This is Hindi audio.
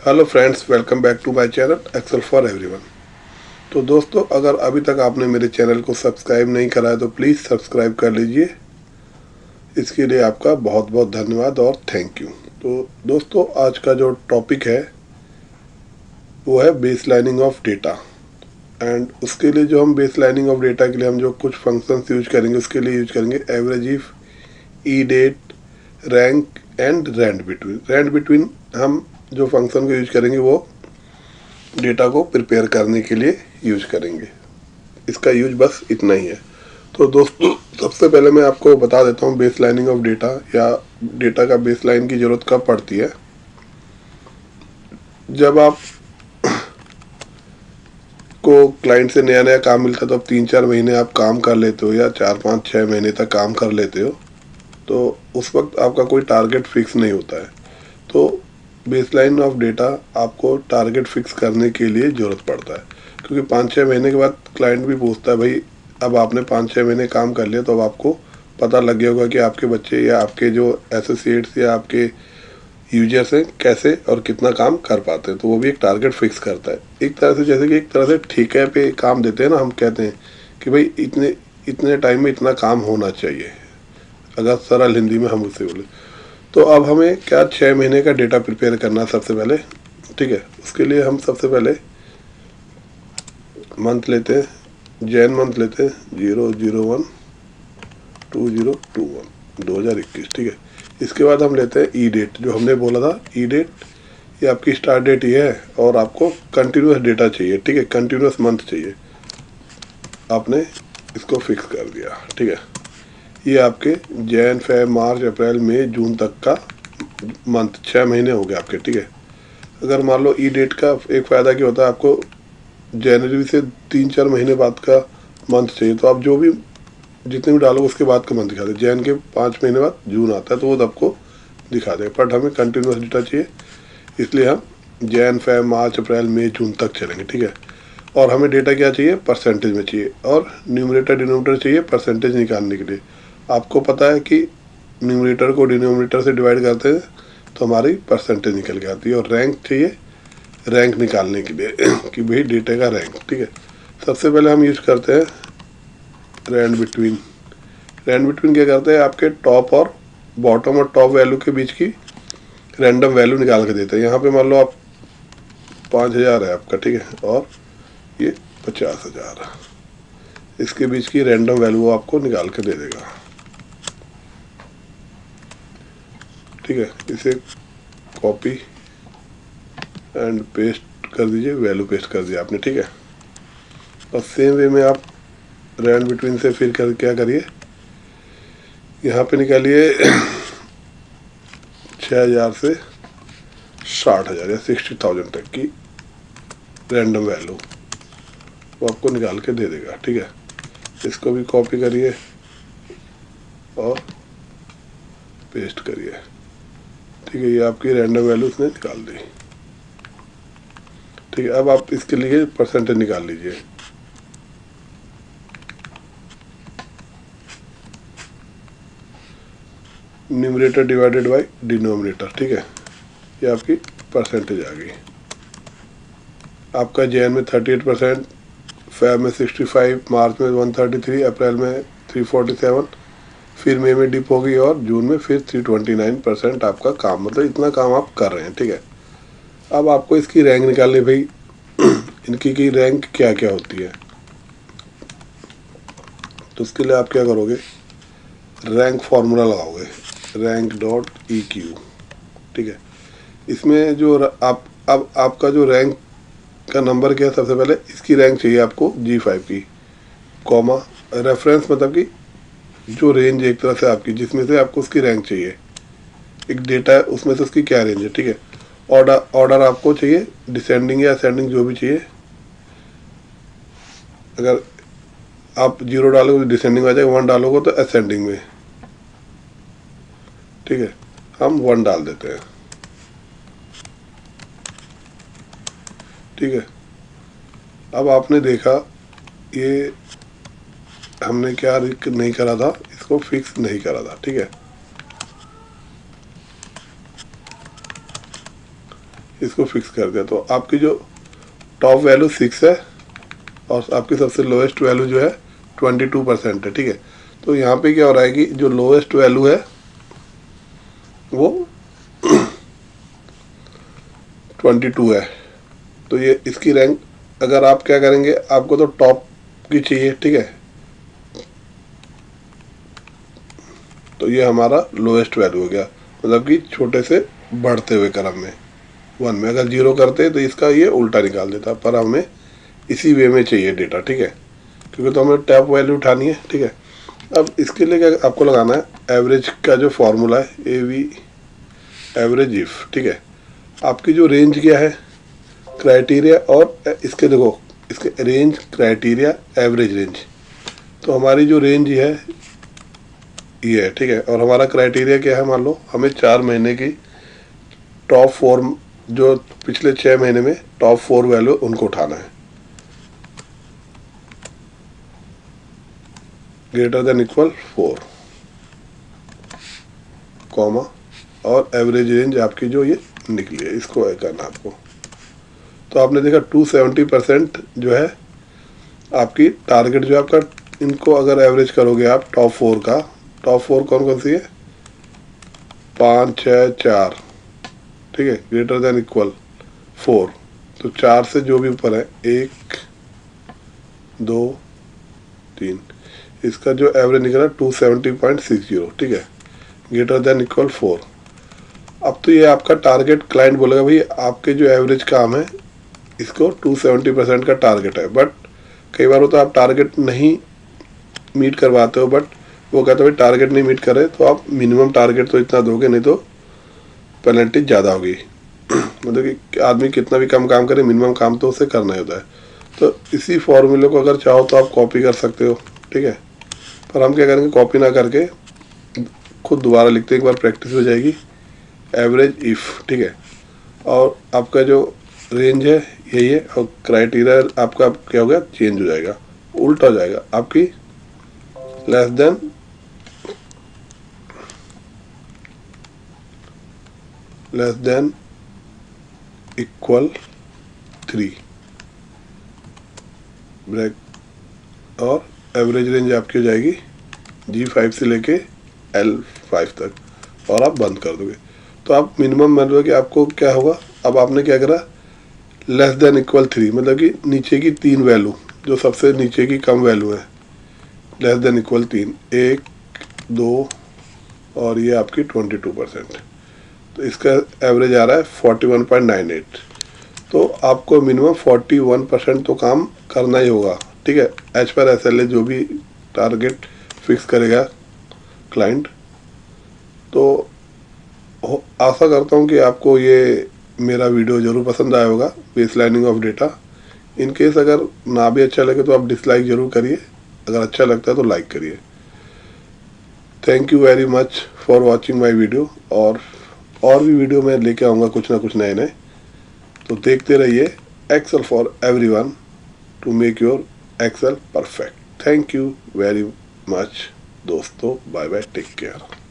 Hello friends, welcome back to my channel excel for everyone. तो दोस्तों, अगर अभी तक आपने मेरे चैनल को सब्सक्राइब नहीं करा है तो प्लीज़ सब्सक्राइब कर लीजिए। इसके लिए आपका बहुत बहुत धन्यवाद और थैंक यू। तो दोस्तों, आज का जो टॉपिक है वो है base lining of data. And उसके लिए जो हम बेस लाइनिंग ऑफ डेटा के लिए हम जो कुछ फंक्शंस यूज करेंगे, उसके लिए यूज करेंगे average if, E date, rank and rand between. Rand between हम जो फंक्शन को यूज करेंगे वो डेटा को प्रिपेयर करने के लिए यूज करेंगे। इसका यूज बस इतना ही है। तो दोस्तों, सबसे पहले मैं आपको बता देता हूँ बेस लाइनिंग ऑफ डेटा या डेटा का बेस लाइन की ज़रूरत कब पड़ती है। जब आप को क्लाइंट से नया नया काम मिलता है तो आप 3-4 महीने आप काम कर लेते हो या 4-5-6 महीने तक काम कर लेते हो, तो उस वक्त आपका कोई टारगेट फिक्स नहीं होता है। तो बेसलाइन ऑफ डेटा आपको टारगेट फिक्स करने के लिए ज़रूरत पड़ता है, क्योंकि 5-6 महीने के बाद क्लाइंट भी पूछता है, भाई अब आपने 5-6 महीने काम कर लिया तो अब आपको पता लग गया होगा कि आपके बच्चे या आपके जो एसोसिएट्स या आपके यूजर्स हैं कैसे और कितना काम कर पाते हैं। तो वो भी एक टारगेट फिक्स करता है एक तरह से, जैसे कि एक तरह से ठेके पे काम देते हैं ना। हम कहते हैं कि भाई इतने इतने टाइम में इतना काम होना चाहिए, अगर सरल हिंदी में हम उससे बोले। तो अब हमें क्या 6 महीने का डेटा प्रिपेयर करना है सबसे पहले। ठीक है, उसके लिए हम सबसे पहले मंथ लेते हैं, जैन मंथ लेते हैं 001/2021 ठीक है। इसके बाद हम लेते हैं ई डेट, जो हमने बोला था ई डेट, ये आपकी स्टार्ट डेट ही है और आपको कंटिन्यूस डेटा चाहिए। ठीक है, कंटिन्यूस मंथ चाहिए, आपने इसको फिक्स कर दिया। ठीक है, ये आपके जैन, फेब, मार्च, अप्रैल, मई, जून तक का मंथ, 6 महीने हो गए आपके। ठीक है, अगर मान लो ई डेट का एक फ़ायदा क्या होता है, आपको जनवरी से 3-4 महीने बाद का मंथ चाहिए, तो आप जो भी जितने भी डालोगे उसके बाद का मंथ दिखा दे। जैन के 5 महीने बाद जून आता है तो वो आपको दिखा दे, बट हमें कंटिन्यूस डेटा चाहिए, इसलिए हम जैन, फेब, मार्च, अप्रैल, मई, जून तक चलेंगे। ठीक है, और हमें डेटा क्या चाहिए, परसेंटेज में चाहिए, और न्यूमरेटर डिनोमिनेटर चाहिए परसेंटेज निकालने के लिए। आपको पता है कि न्यूमरेटर को डिनोमिनेटर से डिवाइड करते हैं तो हमारी परसेंटेज निकल के आती है। और रैंक चाहिए रैंक निकालने के लिए कि भाई डेटा का रैंक। ठीक है, सबसे पहले हम यूज करते हैं रैंड बिटवीन। रैंड बिटवीन क्या करते हैं, आपके टॉप और बॉटम और टॉप वैल्यू के बीच की रैंडम वैल्यू निकाल के देते हैं। यहाँ पे मान लो आप 5,000 है आपका, ठीक है, और ये 50,000 है, इसके बीच की रैंडम वैल्यू आपको निकाल के दे देगा। ठीक है, इसे कॉपी एंड पेस्ट कर दीजिए, वैल्यू पेस्ट कर दिया आपने। ठीक है, और सेम वे में आप रैंड बिटवीन से फिर कर क्या करिए, यहाँ पे निकालिए 6,000 से 60,000 या 60,000 तक की रैंडम वैल्यू वो आपको निकाल के दे देगा। ठीक है, इसको भी कॉपी करिए और पेस्ट करिए। ठीक है, ये आपकी रैंडम वैल्यू उसने निकाल दी। ठीक है, अब आप इसके लिए परसेंटेज निकाल लीजिए। Numerator divided by denominator. ठीक है, ये आपकी परसेंटेज आ गई। आपका जैन में 38%, फेब में 65, मार्च में 133, अप्रैल में 347, फिर मई में डिप हो गई और जून में फिर 329% आपका काम, मतलब इतना काम आप कर रहे हैं। ठीक है, अब आपको इसकी रैंक निकालनी, भाई इनकी की रैंक क्या क्या होती है। तो उसके लिए आप क्या करोगे, रैंक फार्मूला लगाओगे, रैंक डॉट ई क्यू। ठीक है, इसमें जो आप अब आपका जो रैंक का नंबर क्या है, सबसे पहले इसकी रैंक चाहिए आपको G5 की, कॉमा रेफरेंस, मतलब कि जो रेंज एक तरह से आपकी जिसमें से आपको उसकी रैंक चाहिए, एक डेटा है उसमें से उसकी क्या रेंज है। ठीक है, ऑर्डर आपको चाहिए डिसेंडिंग या असेंडिंग, जो भी चाहिए। अगर आप 0 डालोगे तो डिसेंडिंग आ जाएगा, 1 डालोगे तो असेंडिंग में। ठीक है, हम 1 डाल देते हैं। ठीक है, अब आपने देखा ये हमने क्या नहीं करा था, इसको फिक्स नहीं करा था। ठीक है, इसको फिक्स कर दिया। तो आपकी जो टॉप वैल्यू 6 है और आपकी सबसे लोएस्ट वैल्यू जो है 22% है, ठीक है। तो यहाँ पे क्या हो रहा है कि जो लोएस्ट वैल्यू है वो 22 है। तो ये इसकी रैंक, अगर आप क्या करेंगे, आपको तो टॉप की चाहिए, ठीक है। तो ये हमारा लोएस्ट वैल्यू हो गया, मतलब कि छोटे से बढ़ते हुए क्रम में 1 में। अगर 0 करते तो इसका ये उल्टा निकाल देता, पर हमें इसी वे में चाहिए डेटा, ठीक है, क्योंकि तो हमें टॉप वैल्यू उठानी है, ठीक है। अब इसके लिए क्या आपको लगाना है, एवरेज का जो फॉर्मूला है AV एवरेज इफ, ठीक है। आपकी जो रेंज क्या है, क्राइटेरिया और इसके देखो, इसके रेंज, क्राइटेरिया, एवरेज रेंज। तो हमारी जो रेंज है ये है, ठीक है। और हमारा क्राइटेरिया क्या है, मान लो हमें 4 महीने की टॉप 4, जो पिछले 6 महीने में टॉप 4 वैल्यू उनको उठाना है, ग्रेटर देन इक्वल 4, कॉमा, और एवरेज रेंज आपकी जो ये निकली है इसको करना आपको। तो आपने देखा 270% जो है आपकी टारगेट, जो आपका, इनको अगर एवरेज करोगे आप टॉप 4 का, टॉप 4 कौन कौन सी है, 5, 6, 4, ठीक है, ग्रेटर देन इक्वल 4। तो 4 से जो भी ऊपर है, 1, 2, 3, इसका जो एवरेज निकला 270.60, ठीक है, ग्रेटर देन इक्वल 4। अब तो ये आपका टारगेट, क्लाइंट बोलेगा भाई आपके जो एवरेज काम है इसको 270% का टारगेट है, बट कई बार होता है आप टारगेट नहीं मीट करवाते हो, बट वो कहते हो भाई टारगेट नहीं मीट करे तो आप मिनिमम टारगेट तो इतना दोगे, नहीं तो पेनल्टी ज़्यादा होगी। मतलब कि आदमी कितना भी कम काम करे, मिनिमम काम तो उसे करना ही होता है। तो इसी फॉर्मूले को अगर चाहो तो आप कॉपी कर सकते हो, ठीक है। पर हम क्या करेंगे, कॉपी ना करके खुद दोबारा लिखते हैं, एक बार प्रैक्टिस हो जाएगी। एवरेज इफ़, ठीक है, और आपका जो रेंज है यही है, और क्राइटेरिया आपका क्या हो गया, चेंज हो जाएगा, उल्टा हो जाएगा, आपकी लेस देन इक्वल 3 ब्रेक, और एवरेज रेंज आपकी हो जाएगी G5 से लेके L5 तक, और आप बंद कर दोगे। तो आप मिनिमम, मतलब कि आपको क्या होगा, अब आपने क्या करा, लेस देन इक्वल 3, मतलब कि नीचे की 3 वैल्यू, जो सबसे नीचे की कम वैल्यू है, लेस देन इक्वल 3, 1, 2, और ये आपकी 22%। तो इसका एवरेज आ रहा है 41.98। तो आपको मिनिमम 41% तो काम करना ही होगा, ठीक है, एज पर SLA जो भी टारगेट फिक्स करेगा क्लाइंट। तो आशा करता हूँ कि आपको ये मेरा वीडियो ज़रूर पसंद आया होगा, बेसलाइनिंग ऑफ डेटा। इन केस अगर ना भी अच्छा लगे तो आप डिसलाइक ज़रूर करिए, अगर अच्छा लगता है तो लाइक करिए। Thank you very much for watching my video, और भी वीडियो मैं लेके आऊँगा कुछ ना कुछ नए नए, तो देखते रहिए। Excel for everyone, to make your excel perfect. Thank you very much दोस्तों, बाय बाय, टेक केयर।